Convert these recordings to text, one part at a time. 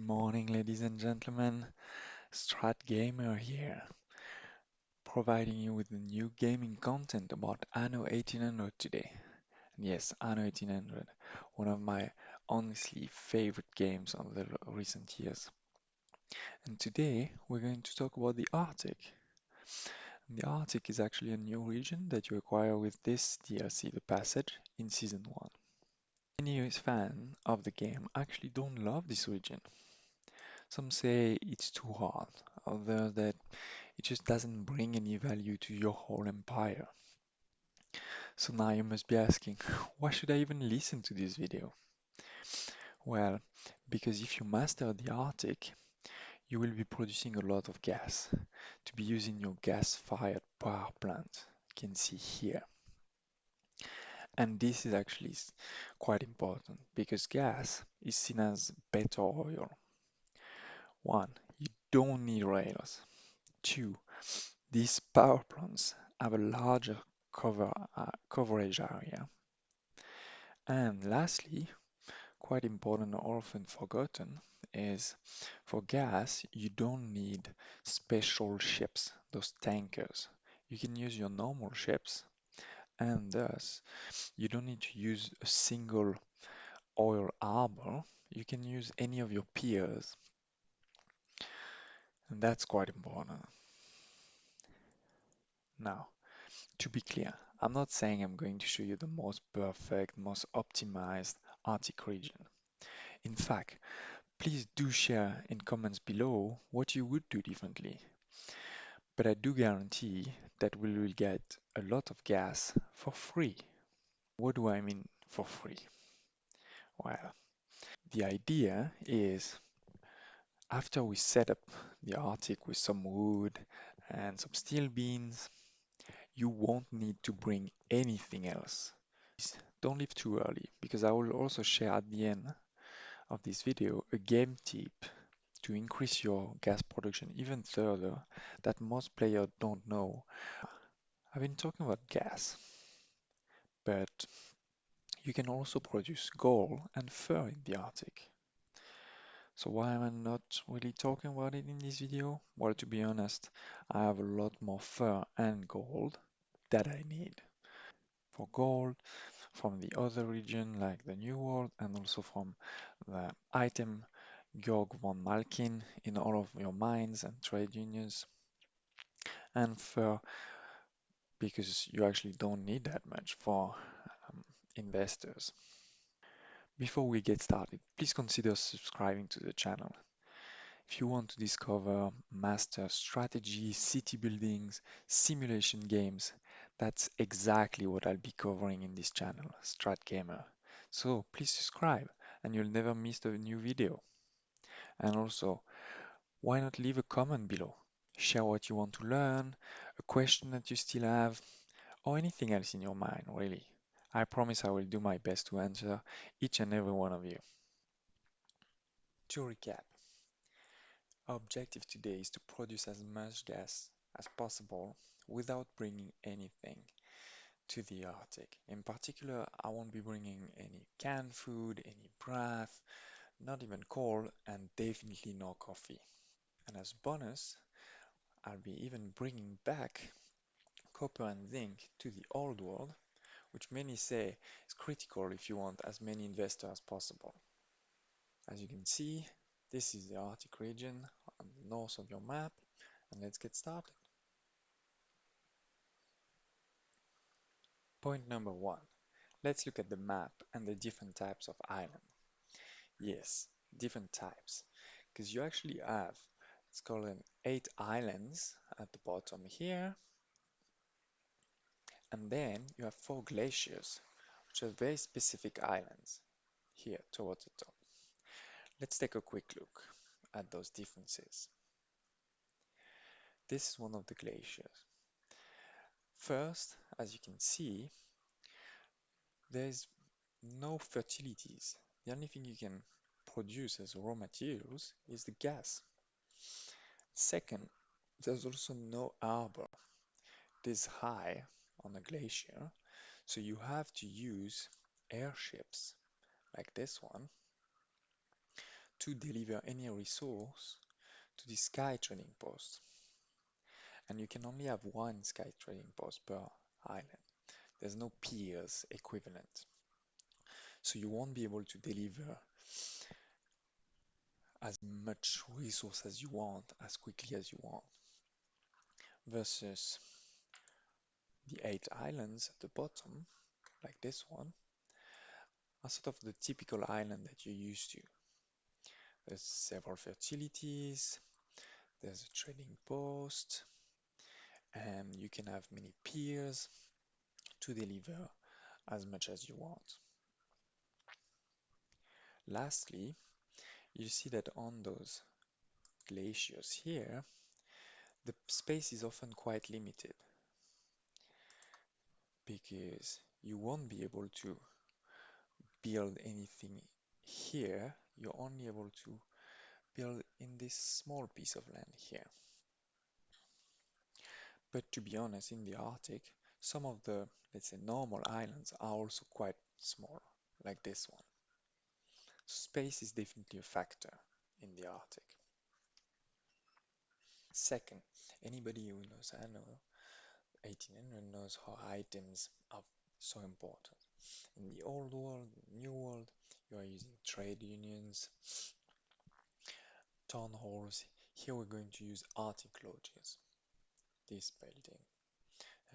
morning, ladies and gentlemen. StratGamer here, providing you with the new gaming content about Anno 1800 today. And yes, Anno 1800, one of my honestly favorite games of the recent years. And today we're going to talk about the Arctic. And the Arctic is actually a new region that you acquire with this DLC, The Passage, in Season 1. Many fans of the game actually don't love this region. Some say it's too hard, others that it just doesn't bring any value to your whole empire. So now you must be asking, why should I even listen to this video? Well, because if you master the Arctic, you will be producing a lot of gas to be used in your gas-fired power plant. You can see here. And this is actually quite important because gas is seen as better oil. One, you don't need rails. Two, these power plants have a larger coverage area. And lastly, quite important and often forgotten, is for gas, you don't need special ships, those tankers. You can use your normal ships, and thus you don't need to use a single oil harbor. You can use any of your piers, and that's quite important. Now, to be clear, I'm not saying I'm going to show you the most perfect, most optimized Arctic region. In fact, please do share in comments below what you would do differently. But I do guarantee that we will get a lot of gas for free. What do I mean for free? Well, the idea is after we set up the Arctic with some wood and some steel beams, you won't need to bring anything else. Don't leave too early because I will also share at the end of this video a game tip to increase your gas production even further that most players don't know. I've been talking about gas, but you can also produce gold and fur in the Arctic. So why am I not really talking about it in this video? Well, to be honest, I have a lot more fur and gold that I need. For gold, from the other region like the New World, and also from the item Georg von Malkin in all of your mines and trade unions, and fur because you actually don't need that much for um, investors. Before we get started, please consider subscribing to the channel. If you want to discover master strategy, city buildings, simulation games, that's exactly what I'll be covering in this channel, StratGamer. So please subscribe and you'll never miss a new video. And also, why not leave a comment below? Share what you want to learn, a question that you still have, or anything else in your mind, really. I promise I will do my best to answer each and every one of you. To recap, our objective today is to produce as much gas as possible without bringing anything to the Arctic. In particular, I won't be bringing any canned food, any broth, not even coal, and definitely no coffee. And as bonus, I'll be even bringing back copper and zinc to the old world, which many say is critical if you want as many investors as possible. As you can see, this is the Arctic region on the north of your map, and let's get started. Point number one, let's look at the map and the different types of island. Yes, different types, because you actually have, it's called an 8 islands at the bottom here, and then you have 4 glaciers, which are very specific islands here towards the top. Let's take a quick look at those differences. This is one of the glaciers. First, as you can see, there's no fertilities. The only thing you can produce as raw materials is the gas. Second, there's also no harbor. It is high on a glacier, so you have to use airships like this one to deliver any resource to the sky trading post. And you can only have one sky trading post per island. There's no peers equivalent. So you won't be able to deliver as much resource as you want, as quickly as you want, versus the 8 islands at the bottom, like this one, are sort of the typical island that you're used to. There's several fertilities, there's a trading post, and you can have many peers to deliver as much as you want. Lastly, you see that on those glaciers here, the space is often quite limited because you won't be able to build anything here. You're only able to build in this small piece of land here. But to be honest, in the Arctic, some of the, let's say, normal islands are also quite small, like this one. Space is definitely a factor in the Arctic. Second, anybody who knows Anno 1800 knows how items are so important. In the old world, new world, you are using trade unions, town halls. Here we're going to use Arctic lodges, this building.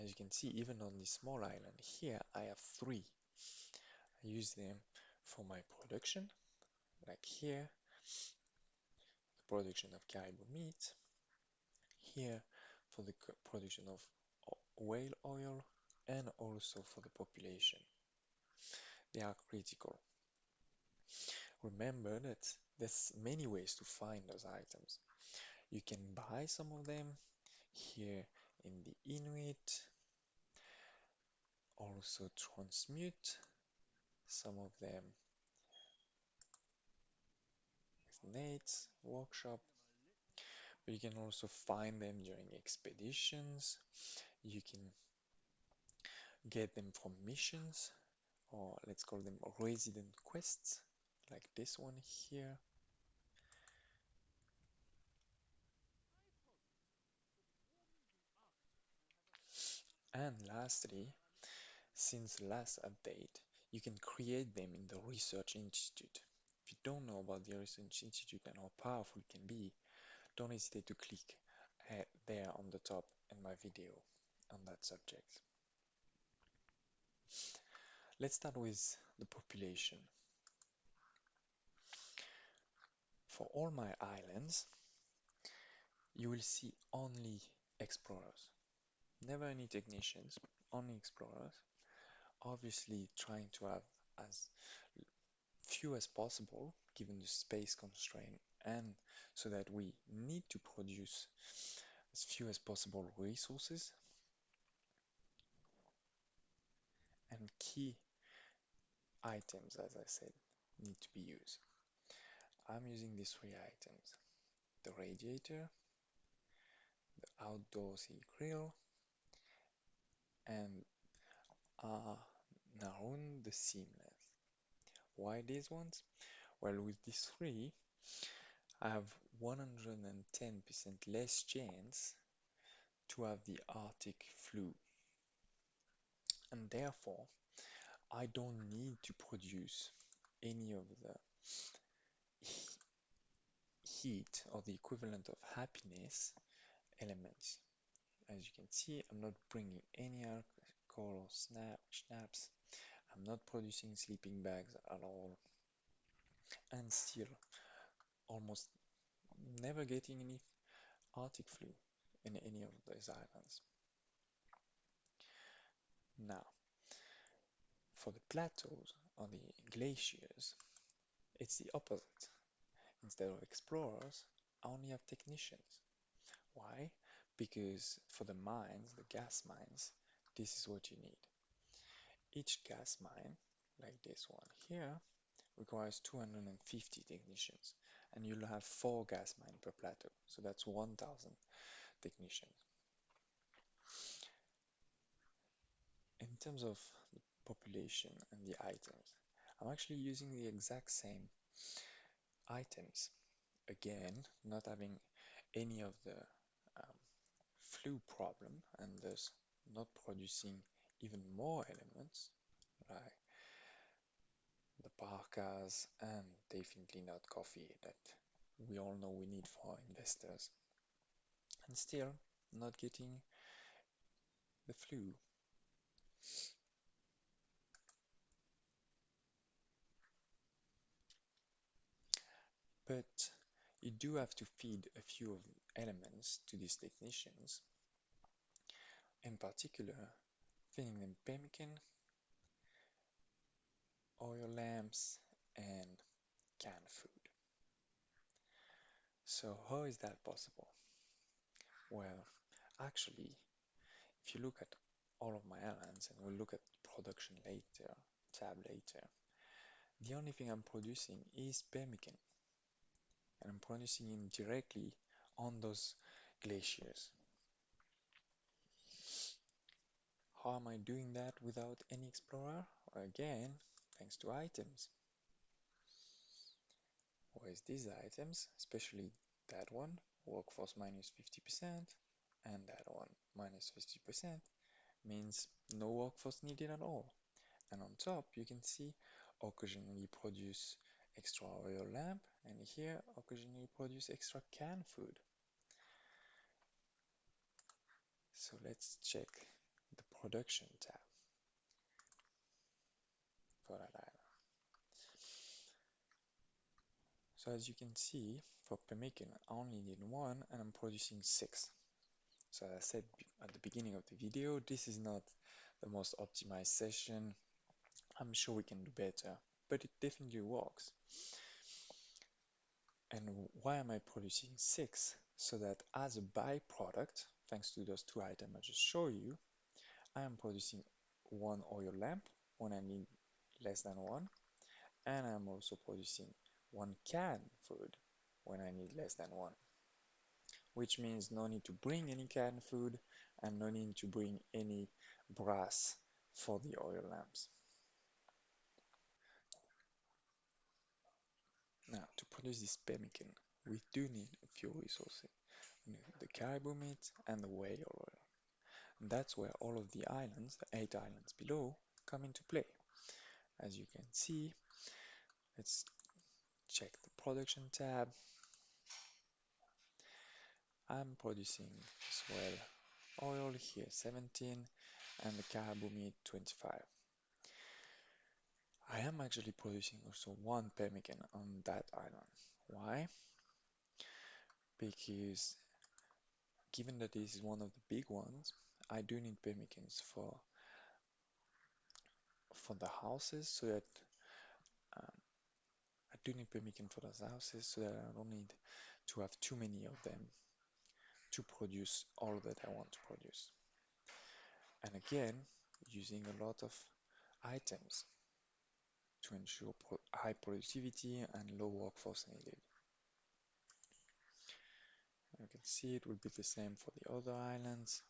As you can see, even on this small island here, I have 3. I use them for my production, like here, the production of caribou meat, here for the production of whale oil, and also for the population. They are critical. Remember that there's many ways to find those items. You can buy some of them here in the Inuit, also transmute some of them with Nate's workshop, but you can also find them during expeditions. You can get them from missions, or let's call them resident quests, like this one here. And lastly, since the last update, you can create them in the Research Institute. If you don't know about the Research Institute and how powerful it can be, don't hesitate to click there on the top in my video on that subject. Let's start with the population. For all my islands, you will see only explorers. Never any technicians, only explorers. Obviously trying to have as few as possible given the space constraint and so that we need to produce as few as possible resources and key items, as I said, need to be used. I'm using these 3 items: the radiator, the outdoorsy grill, and Narun the seamless. Why these ones? Well, with these 3, I have 110% less chance to have the Arctic flu, and therefore I don't need to produce any of the heat or the equivalent of happiness elements. As you can see, I'm not bringing any alcohol or schnapps. I'm not producing sleeping bags at all, and still almost never getting any Arctic flu in any of those islands. Now, for the plateaus or the glaciers, it's the opposite. Instead of explorers, I only have technicians. Why? Because for the mines, the gas mines, this is what you need. Each gas mine, like this one here, requires 250 technicians, and you'll have 4 gas mines per plateau, so that's 1,000 technicians. In terms of the population and the items, I'm actually using the exact same items. Again, not having any of the um, flu problem and thus not producing even more elements like the parkas and definitely not coffee that we all know we need for investors, and still not getting the flu. But you do have to feed a few of the elements to these technicians, in particular feeding them pemmican, oil lamps, and canned food. So how is that possible? Well, actually, if you look at all of my islands and we'll look at production later, tab later, the only thing I'm producing is pemmican and I'm producing it directly on those glaciers. How am I doing that without any explorer? Again, thanks to items. Whereas these items, especially that one, workforce minus 50%, and that one minus 50%, means no workforce needed at all. And on top, you can see occasionally produce extra oil lamp, and here occasionally produce extra canned food. So let's check the production tab for that item. So as you can see, for pemmican, I only need one and I'm producing six. So as I said at the beginning of the video, this is not the most optimized session. I'm sure we can do better, but it definitely works. And why am I producing six? So that as a byproduct, thanks to those two items I just showed you, I am producing one oil lamp when I need less than one, and I'm also producing one canned food when I need less than one, which means no need to bring any canned food and no need to bring any brass for the oil lamps. Now, to produce this pemmican, we do need a few resources. We need the caribou meat and the whale oil. And that's where all of the islands, the 8 islands below, come into play. As you can see, let's check the production tab. I'm producing as well oil here 17 and the caribou meat 25. I am actually producing also one pemmican on that island. Why? Because given that this is one of the big ones, I do need pemmicans for the houses so that um, I do need pemmican for those houses so that I don't need to have too many of them to produce all that I want to produce. And again, using a lot of items to ensure high productivity and low workforce needed. You can see it will be the same for the other islands.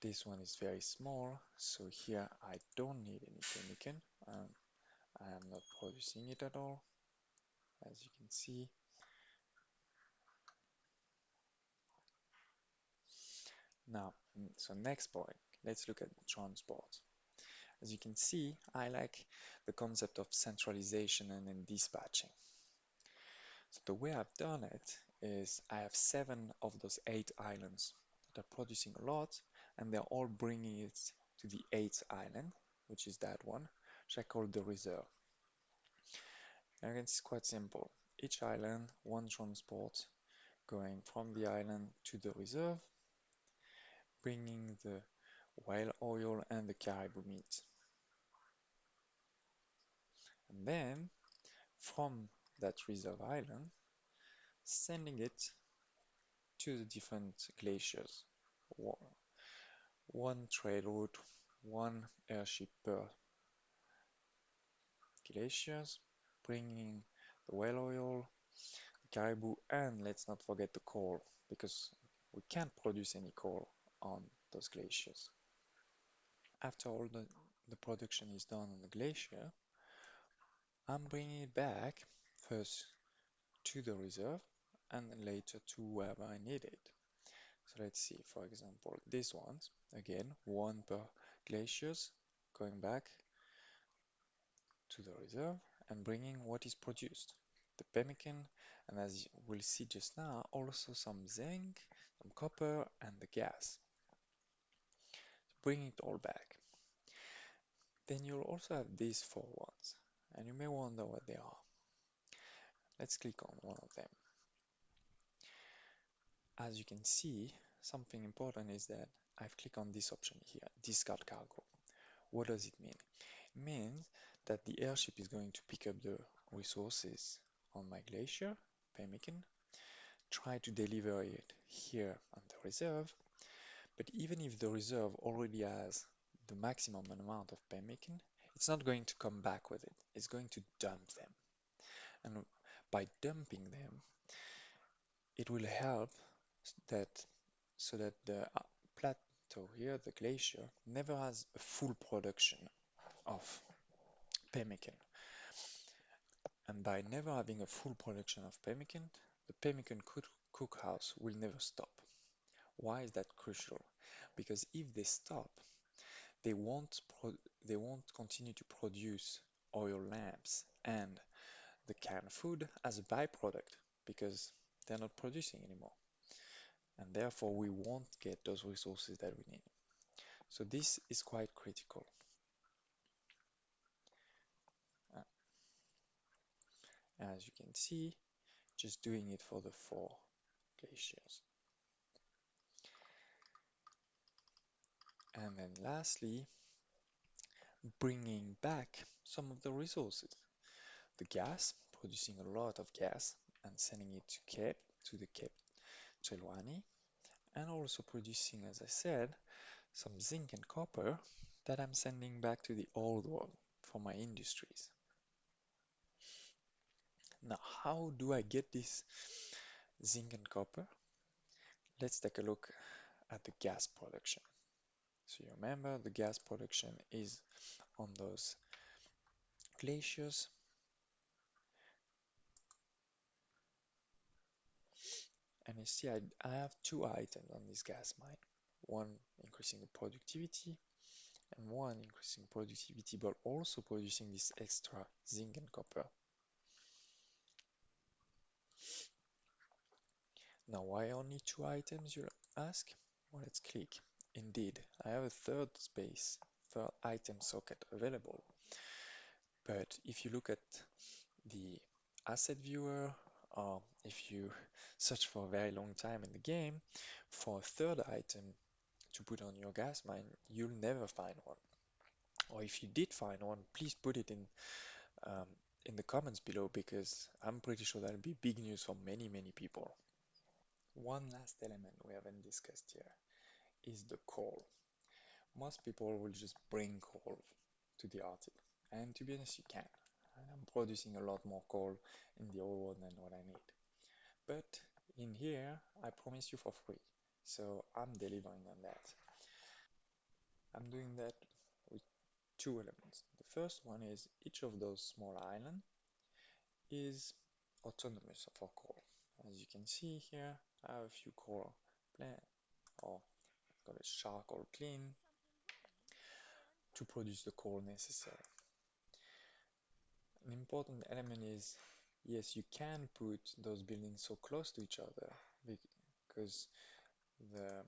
This one is very small, so here I don't need any pemmican. I am not producing it at all, as you can see. Now, so next point, let's look at the transport. As you can see, I like the concept of centralization and then dispatching. So the way I've done it is I have 7 of those 8 islands that are producing a lot, and they're all bringing it to the 8th island, which is that one, which I call the reserve. And it's quite simple. Each island, one transport going from the island to the reserve, bringing the whale oil and the caribou meat. And then, from that reserve island, sending it to the different glaciers. One trade route, one airship per glaciers, bringing the whale oil, caribou, and let's not forget the coal, because we can't produce any coal on those glaciers. After all the production is done on the glacier, I'm bringing it back first to the reserve and then later to wherever I need it. So let's see, for example, this ones, again, one per glaciers, going back to the reserve and bringing what is produced, the pemmican, and as we'll see just now, also some zinc, some copper, and the gas. Bring it all back. Then you'll also have these four ones, and you may wonder what they are. Let's click on one of them. As you can see, something important is that I've clicked on this option here, discard cargo. What does it mean? It means that the airship is going to pick up the resources on my glacier, pemmican, try to deliver it here on the reserve, but even if the reserve already has the maximum amount of pemmican, it's not going to come back with it. It's going to dump them. And by dumping them, it will help that so that the plateau here, the glacier, never has a full production of pemmican. And by never having a full production of pemmican, the pemmican cookhouse will never stop. Why is that crucial? Because if they stop, they won't they won't continue to produce oil lamps and the canned food as a byproduct because they're not producing anymore. And therefore we won't get those resources that we need. So this is quite critical. Uh, As you can see, just doing it for the four glaciers. And then lastly, bringing back some of the resources. The gas, producing a lot of gas and sending it to the Cape Chelwani, and also producing, as I said, some zinc and copper that I'm sending back to the old world for my industries. Now, how do I get this zinc and copper? Let's take a look at the gas production. So you remember the gas production is on those glaciers, and you see I have two items on this gas mine. One increasing the productivity and one increasing productivity but also producing this extra zinc and copper. Now why only two items, you ask? Well, let's click. Indeed, I have a third item socket available. But if you look at the asset viewer, or if you search for a very long time in the game, for a third item to put on your gas mine, you'll never find one. Or if you did find one, please put it um, in the comments below because I'm pretty sure that'll be big news for many people. One last element we haven't discussed here is the coal. Most people will just bring coal to the Arctic, and to be honest, you can. I'm producing a lot more coal in the old world than what I need. But in here, I promise you for free, so I'm delivering on that. I'm doing that with two elements. The first one is each of those small islands is autonomous for coal. As you can see here, I have a few coal plant or call it charcoal clean to produce the coal necessary. An important element is, yes, you can put those buildings so close to each other because the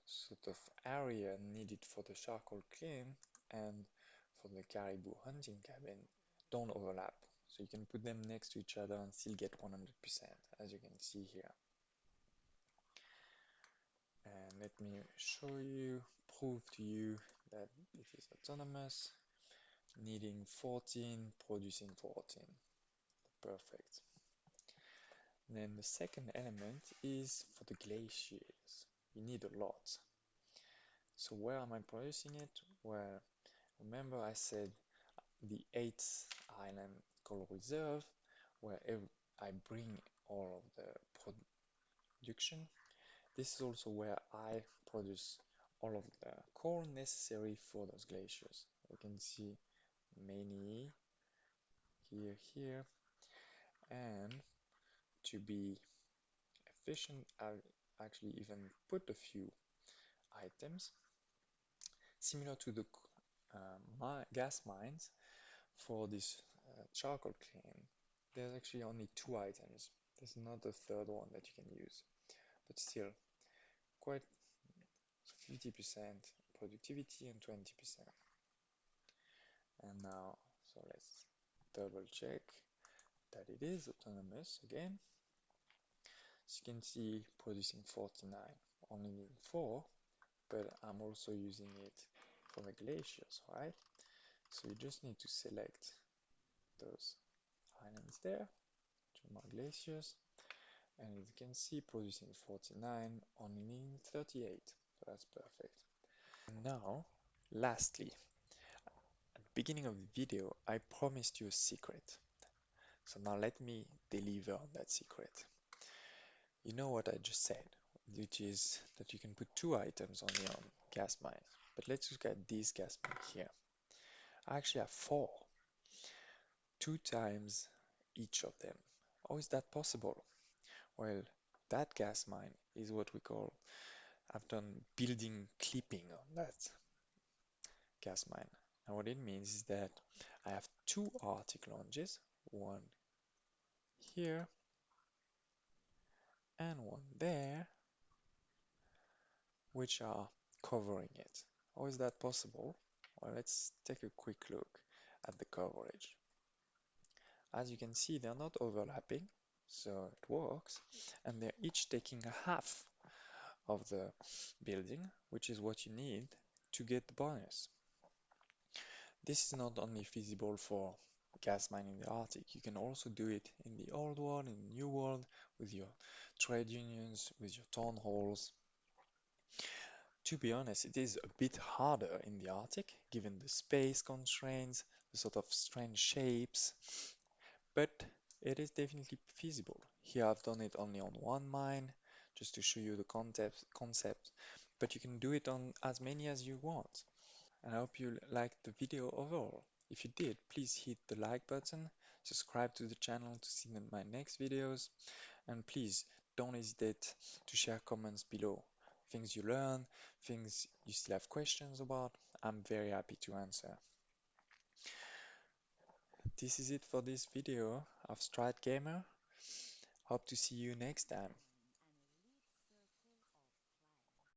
sort of area needed for the charcoal kiln and for the caribou hunting cabin don't overlap. So you can put them next to each other and still get 100%, as you can see here. And let me show you, prove to you that it is autonomous, needing 14, producing 14. Perfect. Then the second element is for the glaciers. You need a lot. So where am I producing it? Well, remember I said the eighth island called reserve, where I bring all of the production. This is also where I produce all of the coal necessary for those glaciers. You can see many here, And to be efficient, I'll actually even put a few items similar to the gas mines for this charcoal clean. There's actually only two items. There's not a third one that you can use, but still quite 50% productivity and 20%. And now, so let's double check that it is autonomous again. As you can see, producing 49, only need 4, but I'm also using it for the glaciers, right? So you just need to select those islands there, to my glaciers, and as you can see, producing 49, only needing 38, so that's perfect. And now, lastly, at the beginning of the video, I promised you a secret. So now let me deliver on that secret. You know what I just said, which is that you can put two items on your gas mine. But let's look at this gas mine here. I actually have four, two times each of them. How is that possible? Well, that gas mine is what we call, I've done building clipping on that gas mine. And what it means is that I have two Arctic lounges, one here and one there, which are covering it. How is that possible? Well, let's take a quick look at the coverage. As you can see, they're not overlapping, so it works, and they're each taking a half of the building, which is what you need to get the bonus. This is not only feasible for gas mining in the Arctic, you can also do it in the old world, in the new world, with your trade unions, with your town halls. To be honest, it is a bit harder in the Arctic, given the space constraints, the sort of strange shapes, but it is definitely feasible. Here I've done it only on one mine, just to show you the concept, but you can do it on as many as you want. And I hope you liked the video overall. If you did, please hit the like button, subscribe to the channel to see my next videos, and please don't hesitate to share comments below. Things you learn, things you still have questions about, I'm very happy to answer. This is it for this video of StratGamer. Hope to see you next time.